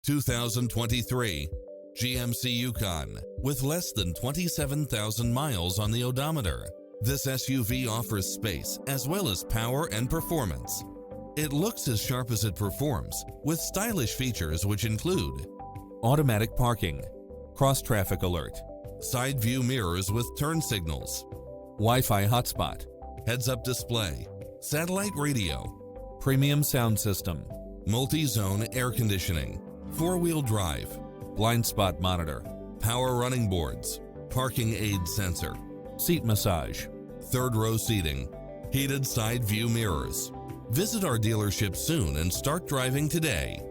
2023 GMC Yukon with less than 27,000 miles on the odometer. This SUV offers space as well as power and performance. It looks as sharp as it performs with stylish features which include automatic parking, cross-traffic alert, side view mirrors with turn signals, Wi-Fi hotspot, heads-up display, satellite radio, premium sound system, multi-zone air conditioning, four-wheel drive, blind spot monitor, power running boards, parking aid sensor, seat massage, third row seating, heated side view mirrors. Visit our dealership soon and start driving today.